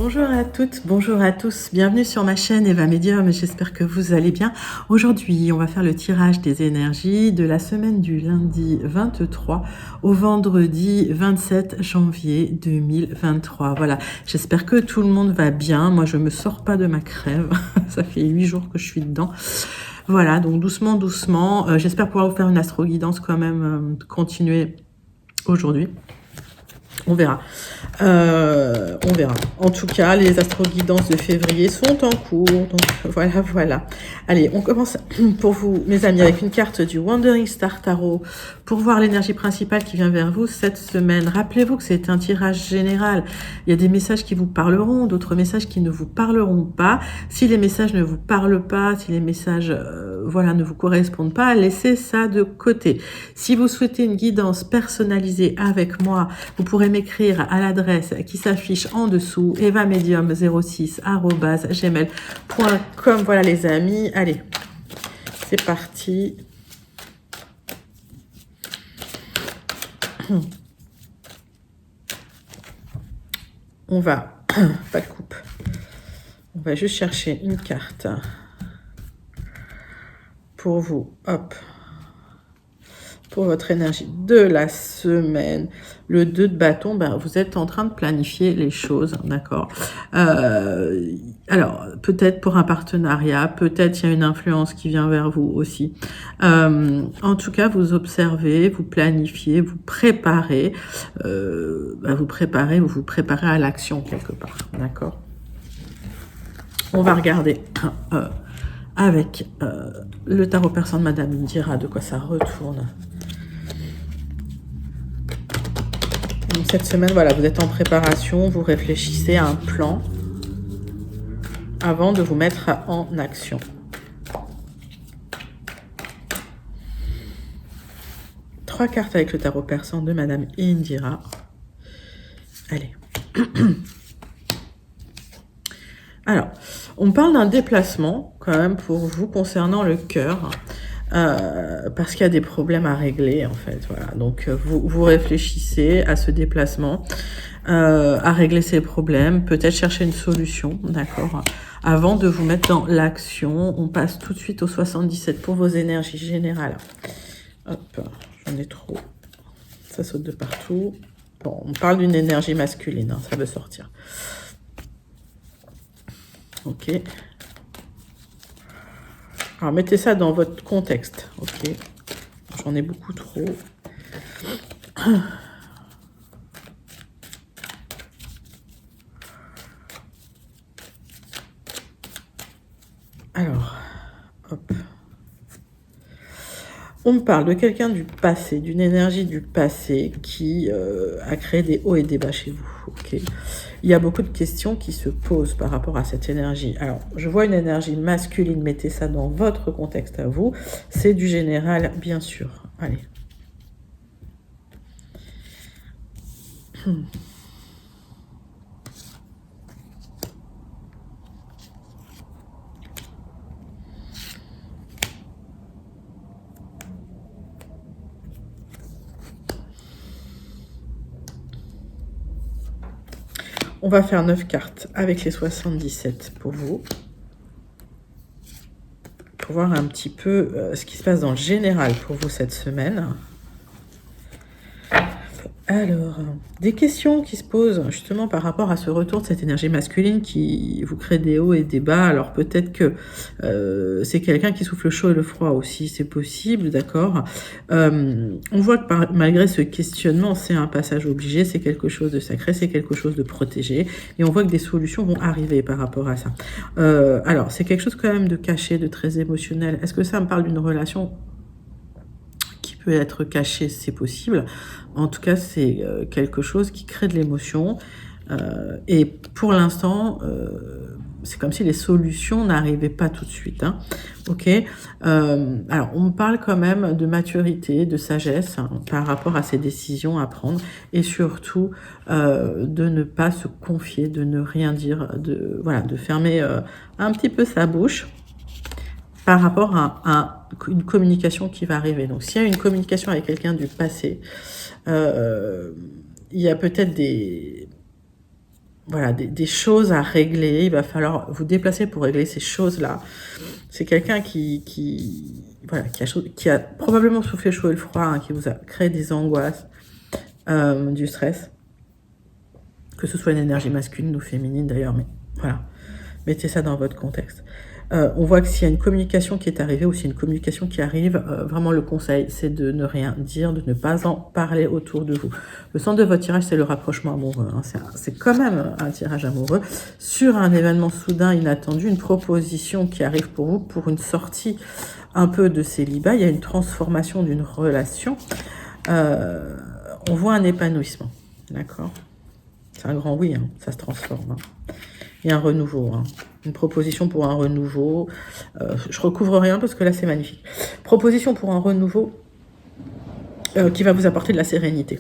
Bonjour à toutes, bonjour à tous, bienvenue sur ma chaîne Eva Medium, j'espère que vous allez bien. Aujourd'hui, on va faire le tirage des énergies de la semaine du lundi 23 au vendredi 27 janvier 2023. Voilà, j'espère que tout le monde va bien. Moi, je me sors pas de ma crève, ça fait 8 jours que je suis dedans. Voilà, donc doucement, doucement. J'espère pouvoir vous faire une astro-guidance quand même, continuer aujourd'hui. On verra. On verra. En tout cas, les astro-guidances de février sont en cours. Donc voilà, voilà. Allez, on commence pour vous, mes amis, avec une carte du Wandering Star Tarot pour voir l'énergie principale qui vient vers vous cette semaine. Rappelez-vous que c'est un tirage général. Il y a des messages qui vous parleront, d'autres messages qui ne vous parleront pas. Si les messages ne vous parlent pas, si les messages voilà, ne vous correspondent pas, laissez ça de côté. Si vous souhaitez une guidance personnalisée avec moi, vous pourrez m'écrire à l'adresse qui s'affiche en dessous, evamedium06@gmail.com. Voilà les amis, allez, c'est parti. On va, pas de coupe, on va juste chercher une carte pour vous, hop, pour votre énergie de la semaine. Le 2 de bâton, ben, vous êtes en train de planifier les choses, d'accord. Alors, peut-être pour un partenariat, peut-être il y a une influence qui vient vers vous aussi. En tout cas, vous observez, vous planifiez, vous préparez, vous vous préparez à l'action quelque part, d'accord. On va regarder avec le tarot persan de Madame Indira de quoi ça retourne. Donc cette semaine, voilà, vous êtes en préparation, vous réfléchissez à un plan avant de vous mettre en action. Trois cartes avec le tarot persan de Madame Indira. Allez. Alors, on parle d'un déplacement quand même pour vous concernant le cœur. Parce qu'il y a des problèmes à régler en fait, voilà. Donc vous réfléchissez à ce déplacement, à régler ces problèmes, peut-être chercher une solution, d'accord, avant de vous mettre dans l'action. On passe tout de suite au 77 pour vos énergies générales. Hop, j'en ai trop, ça saute de partout. Bon, on parle d'une énergie masculine, hein, ça veut sortir. Ok. Alors, mettez ça dans votre contexte, ok. J'en ai beaucoup trop. Alors, hop. On me parle de quelqu'un du passé, d'une énergie du passé qui a créé des hauts et des bas chez vous, ok. Il y a beaucoup de questions qui se posent par rapport à cette énergie. Alors, je vois une énergie masculine, mettez ça dans votre contexte à vous. C'est du général, bien sûr. Allez. On va faire 9 cartes avec les 77 pour vous. Pour voir un petit peu ce qui se passe dans le général pour vous cette semaine. Alors, des questions qui se posent justement par rapport à ce retour de cette énergie masculine qui vous crée des hauts et des bas. Alors peut-être que c'est quelqu'un qui souffle le chaud et le froid aussi, c'est possible, d'accord. On voit que malgré ce questionnement, c'est un passage obligé, c'est quelque chose de sacré, c'est quelque chose de protégé. Et on voit que des solutions vont arriver par rapport à ça. Alors, c'est quelque chose quand même de caché, de très émotionnel. Est-ce que ça me parle d'une relation qui peut être cachée? C'est possible. En tout cas, c'est quelque chose qui crée de l'émotion. Et pour l'instant, c'est comme si les solutions n'arrivaient pas tout de suite. Hein. Ok. Alors, on me parle quand même de maturité, de sagesse hein, par rapport à ces décisions à prendre. Et surtout, de ne pas se confier, de ne rien dire, voilà, de fermer un petit peu sa bouche par rapport à une communication qui va arriver. Donc, s'il y a une communication avec quelqu'un du passé, il y a peut-être des voilà, des choses à régler. Il va falloir vous déplacer pour régler ces choses-là. C'est quelqu'un voilà, qui a probablement soufflé chaud et le froid, hein, qui vous a créé des angoisses, du stress. Que ce soit une énergie masculine ou féminine d'ailleurs, mais voilà. Mettez ça dans votre contexte. On voit que s'il y a une communication qui est arrivée ou s'il y a une communication qui arrive, vraiment le conseil, c'est de ne rien dire, de ne pas en parler autour de vous. Le centre de votre tirage, c'est le rapprochement amoureux. Hein. C'est quand même un tirage amoureux sur un événement soudain, inattendu, une proposition qui arrive pour vous pour une sortie un peu de célibat. Il y a une transformation d'une relation. On voit un épanouissement, d'accord? C'est un grand oui, hein, ça se transforme. Hein. Il y a un renouveau, hein. Une proposition pour un renouveau. Je recouvre rien parce que là, c'est magnifique. Proposition pour un renouveau qui va vous apporter de la sérénité.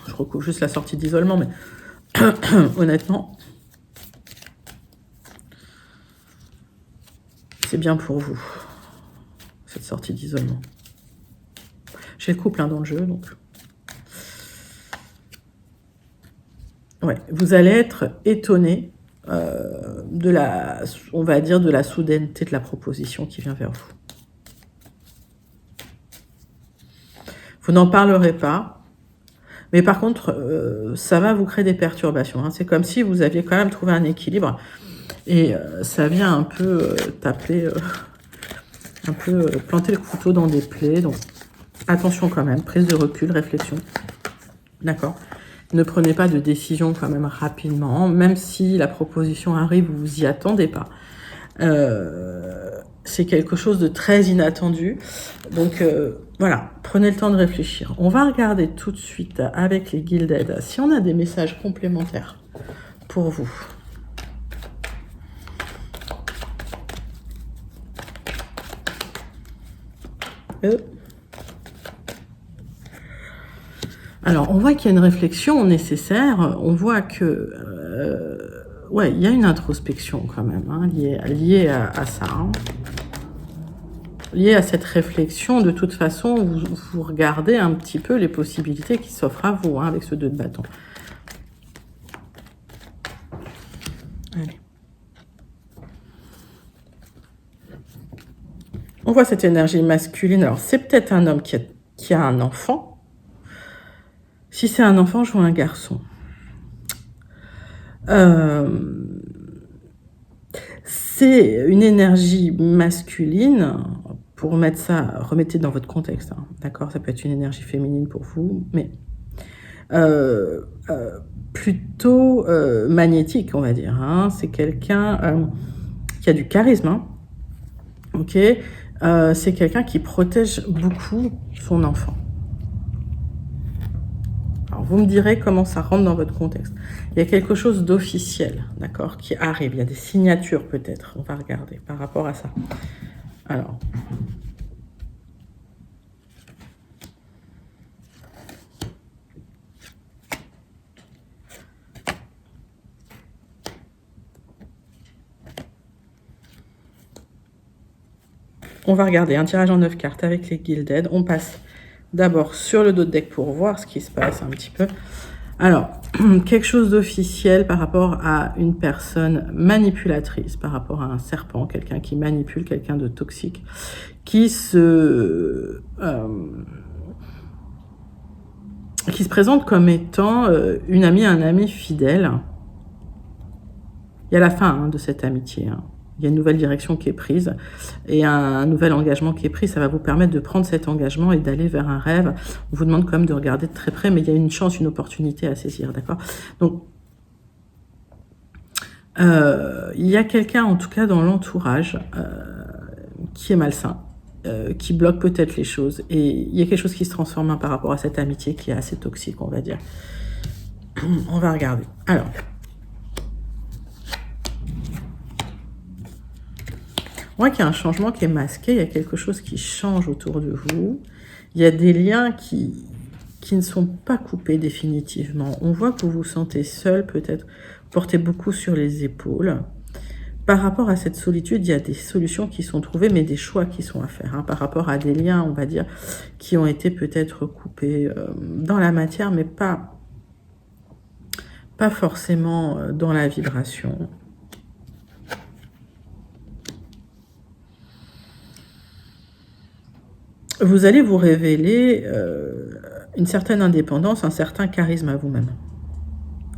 Je recouvre juste la sortie d'isolement, mais honnêtement, c'est bien pour vous, cette sortie d'isolement. J'ai le couple hein, dans le jeu, donc... Ouais, vous allez être étonné on va dire, de la soudaineté de la proposition qui vient vers vous. Vous n'en parlerez pas, mais par contre, ça va vous créer des perturbations. Hein. C'est comme si vous aviez quand même trouvé un équilibre et ça vient un peu taper, planter le couteau dans des plaies. Donc, attention quand même, prise de recul, réflexion. D'accord ? Ne prenez pas de décision quand même rapidement, même si la proposition arrive, vous vous y attendez pas. C'est quelque chose de très inattendu. Donc voilà, prenez le temps de réfléchir. On va regarder tout de suite avec les Gilded si on a des messages complémentaires pour vous. Alors, on voit qu'il y a une réflexion nécessaire. On voit que, ouais, il y a une introspection quand même, hein, liée à ça. Hein. Liée à cette réflexion, de toute façon, vous regardez un petit peu les possibilités qui s'offrent à vous, hein, avec ce 2 de bâton. Allez. On voit cette énergie masculine. Alors, c'est peut-être un homme qui a un enfant. Si c'est un enfant, je vois un garçon. C'est une énergie masculine. Pour remettre ça, remettez dans votre contexte. Hein, d'accord, ça peut être une énergie féminine pour vous, mais plutôt magnétique, on va dire. Hein. C'est quelqu'un qui a du charisme. Hein. Ok, c'est quelqu'un qui protège beaucoup son enfant. Alors, vous me direz comment ça rentre dans votre contexte. Il y a quelque chose d'officiel, d'accord, qui arrive. Il y a des signatures peut-être. On va regarder par rapport à ça. Alors. On va regarder un tirage en 9 cartes avec les Gilded. On passe d'abord sur le dos de deck pour voir ce qui se passe un petit peu. Alors, quelque chose d'officiel par rapport à une personne manipulatrice, par rapport à un serpent, quelqu'un qui manipule, quelqu'un de toxique, qui se présente comme étant une amie, un ami fidèle. Il y a la fin hein, de cette amitié. Hein. Il y a une nouvelle direction qui est prise et un nouvel engagement qui est pris. Ça va vous permettre de prendre cet engagement et d'aller vers un rêve. On vous demande quand même de regarder de très près, mais il y a une chance, une opportunité à saisir, d'accord ? Donc, il y a quelqu'un, en tout cas dans l'entourage, qui est malsain, qui bloque peut-être les choses. Et il y a quelque chose qui se transforme hein, par rapport à cette amitié qui est assez toxique, on va dire. On va regarder. Alors... On voit qu'il y a un changement qui est masqué, il y a quelque chose qui change autour de vous. Il y a des liens qui ne sont pas coupés définitivement. On voit que vous vous sentez seul, peut-être portez beaucoup sur les épaules. Par rapport à cette solitude, il y a des solutions qui sont trouvées, mais des choix qui sont à faire. Hein, par rapport à des liens, on va dire, qui ont été peut-être coupés dans la matière, mais pas pas forcément dans la vibration. Vous allez vous révéler une certaine indépendance, un certain charisme à vous-même.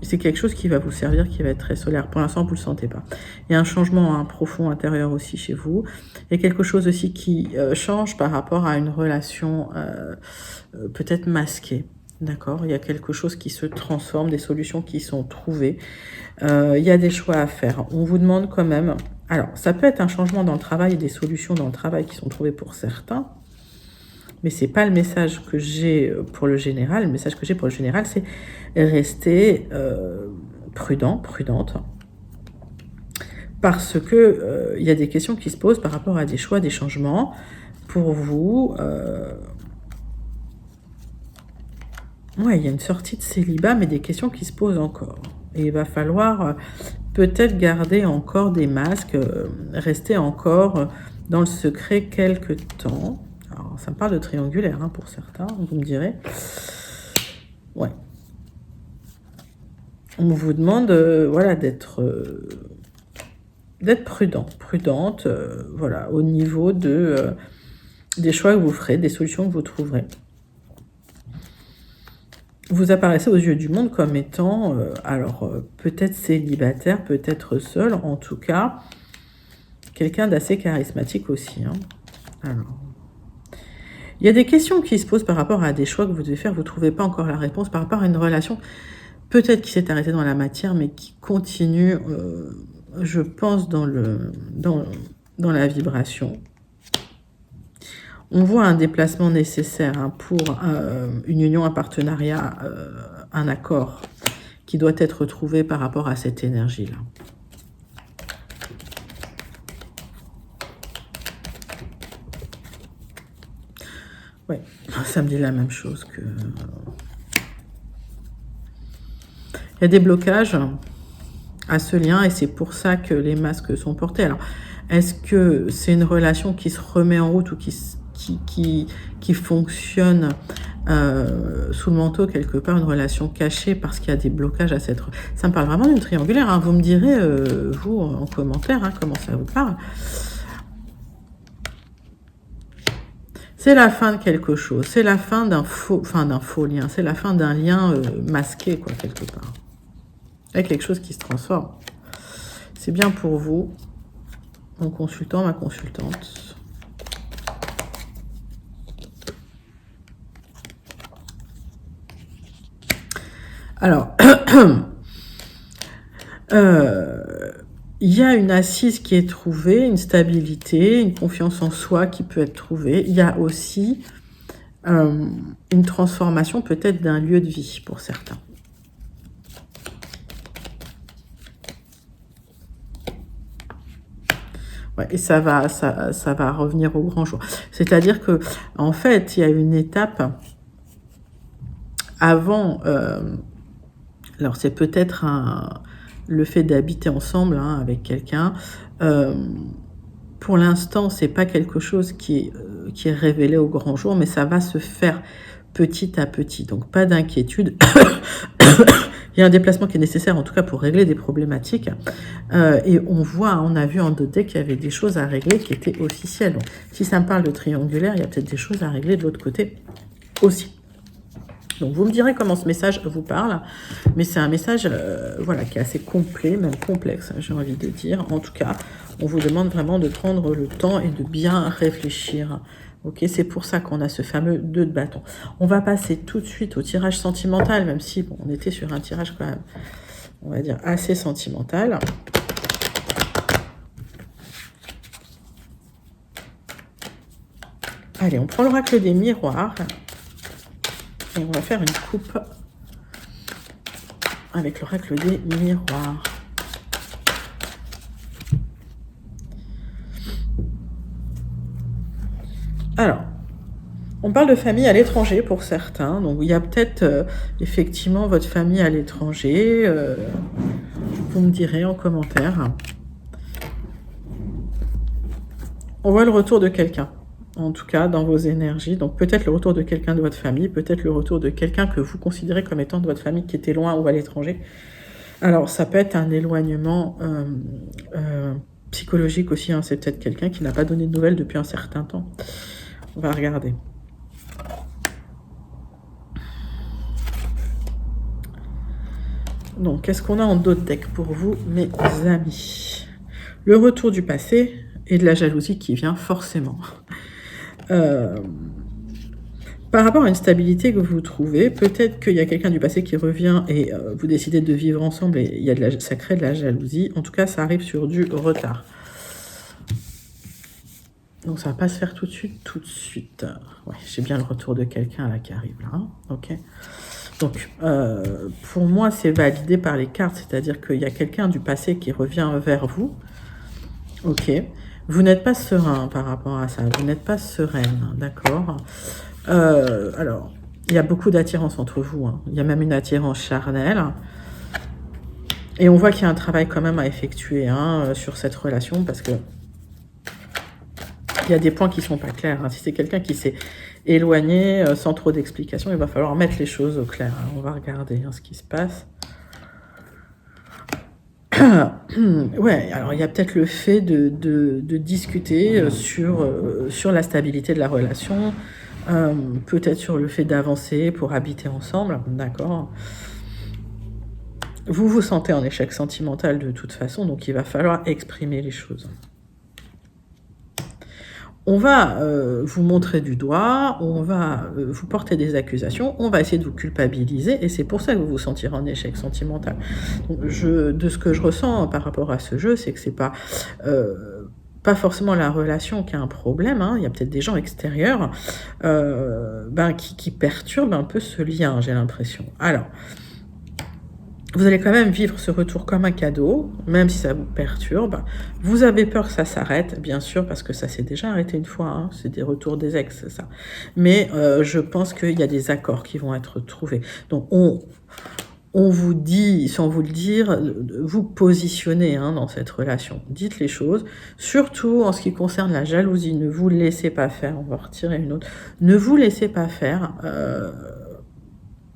C'est quelque chose qui va vous servir, qui va être très solaire. Pour l'instant, vous ne le sentez pas. Il y a un changement profond intérieur aussi chez vous. Il y a quelque chose aussi qui change par rapport à une relation peut-être masquée. D'accord? Il y a quelque chose qui se transforme, des solutions qui sont trouvées. Il y a des choix à faire. On vous demande quand même... Alors, ça peut être un changement dans le travail et des solutions dans le travail qui sont trouvées pour certains. Mais ce n'est pas le message que j'ai pour le général. Le message que j'ai pour le général, c'est rester prudent, prudente. Parce que y a des questions qui se posent par rapport à des choix, des changements. Pour vous, ouais, il y a une sortie de célibat, mais des questions qui se posent encore. Et il va falloir peut-être garder encore des masques, rester encore dans le secret quelques temps. Alors, ça me parle de triangulaire hein, pour certains, vous me direz. Ouais. On vous demande voilà, d'être prudent, prudente, voilà, au niveau des choix que vous ferez, des solutions que vous trouverez. Vous apparaissez aux yeux du monde comme étant, alors peut-être célibataire, peut-être seul, en tout cas, quelqu'un d'assez charismatique aussi. Hein. Alors, il y a des questions qui se posent par rapport à des choix que vous devez faire, vous ne trouvez pas encore la réponse, par rapport à une relation, peut-être qui s'est arrêtée dans la matière, mais qui continue, je pense, dans la vibration. On voit un déplacement nécessaire hein, pour une union, un partenariat, un accord qui doit être trouvé par rapport à cette énergie-là. Oui, ça me dit la même chose que... Il y a des blocages à ce lien et c'est pour ça que les masques sont portés. Alors, est-ce que c'est une relation qui se remet en route ou qui fonctionne sous le manteau quelque part, une relation cachée parce qu'il y a des blocages à cette... Ça me parle vraiment d'une triangulaire. Hein. Vous me direz, vous, en commentaire, hein, comment ça vous parle. C'est la fin de quelque chose, c'est la fin d'un faux lien, c'est la fin d'un lien masqué, quoi, quelque part. Avec quelque chose qui se transforme. C'est bien pour vous, mon consultant, ma consultante. Alors, il y a une assise qui est trouvée, une stabilité, une confiance en soi qui peut être trouvée. Il y a aussi une transformation peut-être d'un lieu de vie pour certains. Ouais, et ça va revenir au grand jour. C'est-à-dire que, en fait, il y a une étape avant. Alors, c'est peut-être le fait d'habiter ensemble hein, avec quelqu'un. Pour l'instant, c'est pas quelque chose qui est révélé au grand jour, mais ça va se faire petit à petit. Donc, pas d'inquiétude. Il y a un déplacement qui est nécessaire, en tout cas, pour régler des problématiques. Et on a vu en 2D qu'il y avait des choses à régler qui étaient officielles. Donc, si ça me parle de triangulaire, il y a peut-être des choses à régler de l'autre côté aussi. Donc, vous me direz comment ce message vous parle. Mais c'est un message voilà, qui est assez complet, même complexe, j'ai envie de dire. En tout cas, on vous demande vraiment de prendre le temps et de bien réfléchir. Ok, c'est pour ça qu'on a ce fameux 2 de bâton. On va passer tout de suite au tirage sentimental, même si bon, on était sur un tirage quand même, on va dire, assez sentimental. Allez, on prend l'oracle des miroirs. Et on va faire une coupe avec l'oracle des miroirs. Alors, on parle de famille à l'étranger pour certains. Donc, il y a peut-être effectivement votre famille à l'étranger. Vous me direz en commentaire. On voit le retour de quelqu'un, en tout cas dans vos énergies. Donc, peut-être le retour de quelqu'un de votre famille, peut-être le retour de quelqu'un que vous considérez comme étant de votre famille qui était loin ou à l'étranger. Alors, ça peut être un éloignement psychologique aussi, hein. C'est peut-être quelqu'un qui n'a pas donné de nouvelles depuis un certain temps. On va regarder. Donc, qu'est-ce qu'on a en d'autres decks pour vous, mes amis? Le retour du passé et de la jalousie qui vient forcément. Par rapport à une stabilité que vous trouvez, peut-être qu'il y a quelqu'un du passé qui revient et vous décidez de vivre ensemble et il y a ça crée de la jalousie. En tout cas, ça arrive sur du retard. Donc, ça va pas se faire tout de suite. Ouais, j'ai bien le retour de quelqu'un là qui arrive là. Hein, ok. Donc, pour moi, c'est validé par les cartes, c'est-à-dire qu'il y a quelqu'un du passé qui revient vers vous. Ok. Vous n'êtes pas serein par rapport à ça. Vous n'êtes pas sereine, d'accord. Alors, il y a beaucoup d'attirance entre vous. Hein. Il y a même une attirance charnelle. Et on voit qu'il y a un travail quand même à effectuer hein, sur cette relation parce que il y a des points qui ne sont pas clairs. Hein. Si c'est quelqu'un qui s'est éloigné sans trop d'explications, il va falloir mettre les choses au clair. Hein. On va regarder hein, ce qui se passe. Ouais, alors il y a peut-être le fait de discuter sur la stabilité de la relation, peut-être sur le fait d'avancer pour habiter ensemble, d'accord. Vous vous sentez en échec sentimental de toute façon, donc il va falloir exprimer les choses. On va vous montrer du doigt, on va vous porter des accusations, on va essayer de vous culpabiliser, et c'est pour ça que vous vous sentirez en échec sentimental. Donc, de ce que je ressens par rapport à ce jeu, c'est que c'est pas forcément la relation qui a un problème, hein. Il y a peut-être des gens extérieurs qui perturbent un peu ce lien, j'ai l'impression. Alors, vous allez quand même vivre ce retour comme un cadeau, même si ça vous perturbe. Vous avez peur que ça s'arrête, bien sûr, parce que ça s'est déjà arrêté une fois. Hein. C'est des retours des ex, ça. Mais je pense qu'il y a des accords qui vont être trouvés. Donc, on vous dit, sans vous le dire, vous positionnez hein, dans cette relation. Dites les choses. Surtout en ce qui concerne la jalousie, ne vous laissez pas faire. On va retirer une autre. Ne vous laissez pas faire.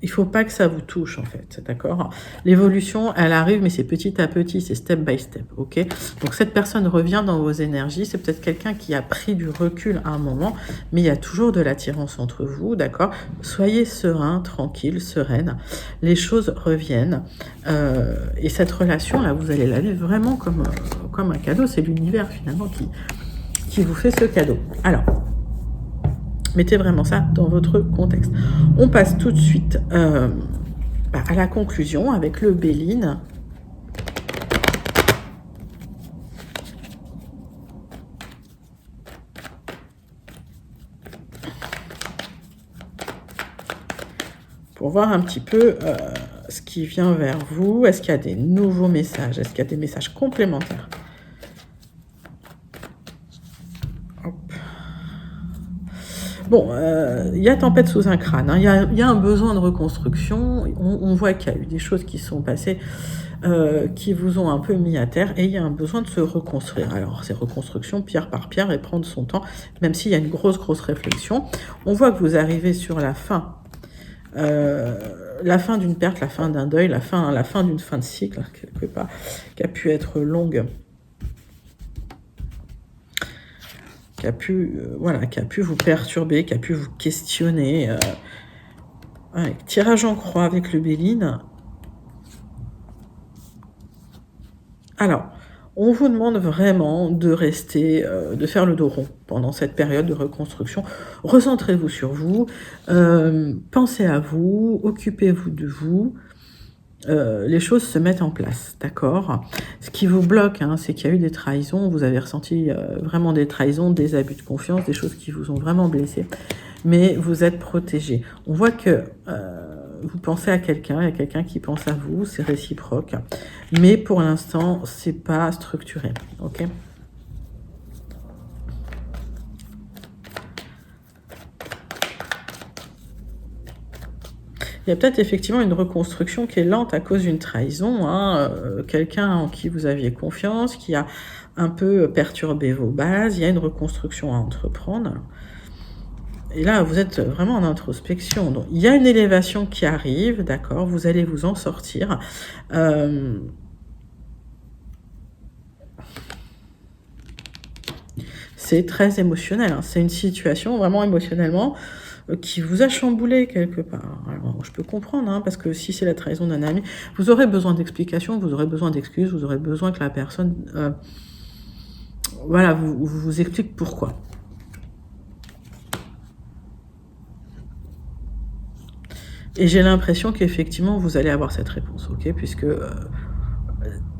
Il ne faut pas que ça vous touche, en fait, d'accord? L'évolution, elle arrive, mais c'est petit à petit, c'est step by step, ok? Donc, cette personne revient dans vos énergies. C'est peut-être quelqu'un qui a pris du recul à un moment, mais il y a toujours de l'attirance entre vous, d'accord? Soyez serein, tranquille, sereine. Les choses reviennent. Et cette relation-là, vous allez la vivre vraiment comme un cadeau. C'est l'univers, finalement, qui vous fait ce cadeau. Alors... mettez vraiment ça dans votre contexte. On passe tout de suite à la conclusion avec le Béline. Pour voir un petit peu ce qui vient vers vous. Est-ce qu'il y a des nouveaux messages? Est-ce qu'il y a des messages complémentaires? Bon, il y a tempête sous un crâne, hein. Il y a un besoin de reconstruction. On voit qu'il y a eu des choses qui sont passées qui vous ont un peu mis à terre et il y a un besoin de se reconstruire. Alors, c'est reconstruction pierre par pierre et prendre son temps, même s'il y a une grosse réflexion. On voit que vous arrivez sur la fin d'une perte, la fin d'un deuil, la fin d'une fin de cycle, quelque part, qui a pu être longue. Qui a pu vous perturber, qui a pu vous questionner. Tirage en croix avec le Béline. Alors, on vous demande vraiment de rester, de faire le dos rond pendant cette période de reconstruction. Recentrez-vous sur vous, pensez à vous, occupez-vous de vous. Les choses se mettent en place, d'accord? Ce qui vous bloque, hein, c'est qu'il y a eu des trahisons, vous avez ressenti vraiment des trahisons, des abus de confiance, des choses qui vous ont vraiment blessé, mais vous êtes protégé. On voit que vous pensez à quelqu'un, il y a quelqu'un qui pense à vous, c'est réciproque, mais pour l'instant, c'est pas structuré, ok? Il y a peut-être effectivement une reconstruction qui est lente à cause d'une trahison, hein, quelqu'un en qui vous aviez confiance, qui a un peu perturbé vos bases, il y a une reconstruction à entreprendre. Et là, vous êtes vraiment en introspection. Donc, il y a une élévation qui arrive, d'accord, vous allez vous en sortir. C'est très émotionnel, hein. C'est une situation vraiment émotionnellement qui vous a chamboulé quelque part. Alors, je peux comprendre, hein, parce que si c'est la trahison d'un ami, vous aurez besoin d'explications, vous aurez besoin d'excuses, vous aurez besoin que la personne voilà, vous explique pourquoi. Et j'ai l'impression qu'effectivement, vous allez avoir cette réponse, ok, puisque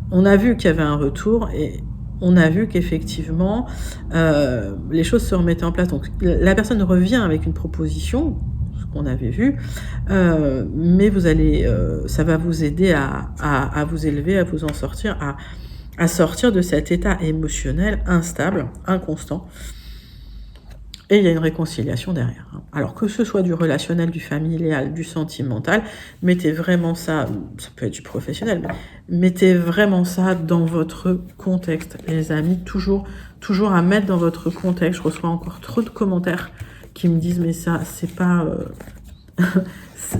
on a vu qu'il y avait un retour et on a vu qu'effectivement, les choses se remettaient en place. Donc, la personne revient avec une proposition, ce qu'on avait vu, mais vous allez, ça va vous aider à vous élever, à vous en sortir, à sortir de cet état émotionnel instable, inconstant. Et il y a une réconciliation derrière. Alors que ce soit du relationnel, du familial, du sentimental, mettez vraiment ça peut être du professionnel, mais mettez vraiment ça dans votre contexte, les amis, toujours à mettre dans votre contexte. Je reçois encore trop de commentaires qui me disent mais ça, c'est pas...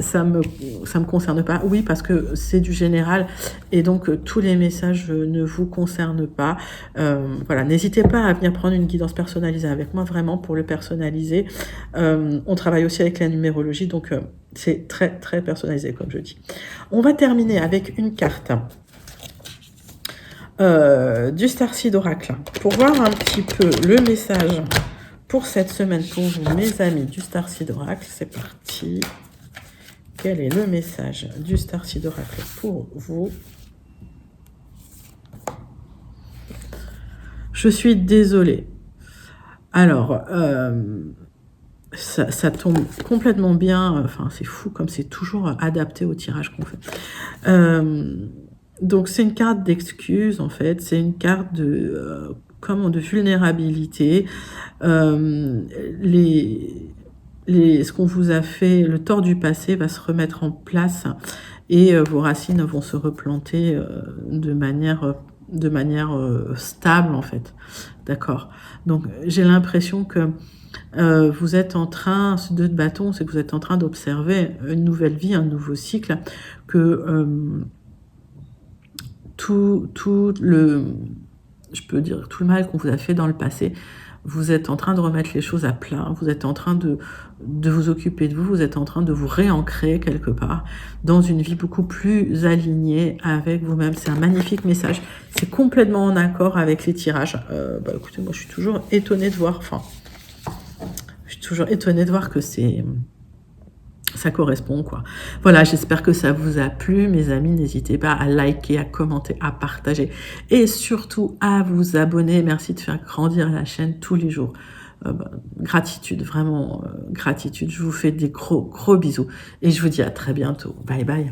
ça me concerne pas. Oui, parce que c'est du général et donc tous les messages ne vous concernent pas. Voilà, n'hésitez pas à venir prendre une guidance personnalisée avec moi, vraiment pour le personnaliser. On travaille aussi avec la numérologie, donc c'est très très personnalisé comme je dis. On va terminer avec une carte du Starseed Oracle pour voir un petit peu le message pour cette semaine pour vous, mes amis du Starseed Oracle. C'est parti. Quel est le message du Starseed Oracle pour vous? Je suis désolée. Alors, ça tombe complètement bien. Enfin, c'est fou comme c'est toujours adapté au tirage qu'on fait. Donc, c'est une carte d'excuse, en fait. C'est une carte de, de vulnérabilité. Ce qu'on vous a fait, le tort du passé va se remettre en place et vos racines vont se replanter de manière stable, en fait. D'accord. Donc, j'ai l'impression que vous êtes en train, ce 2 de bâton, c'est que vous êtes en train d'observer une nouvelle vie, un nouveau cycle, que tout le mal qu'on vous a fait dans le passé, vous êtes en train de remettre les choses à plat, vous êtes en train de vous occuper de vous, vous êtes en train de vous réancrer quelque part dans une vie beaucoup plus alignée avec vous-même. C'est un magnifique message, c'est complètement en accord avec les tirages. Écoutez, moi je suis toujours étonnée de voir, que ça correspond, quoi. Voilà, j'espère que ça vous a plu, mes amis. N'hésitez pas à liker, à commenter, à partager et surtout à vous abonner. Merci de faire grandir la chaîne tous les jours. Gratitude, vraiment gratitude. Je vous fais des gros bisous et je vous dis à très bientôt. Bye bye.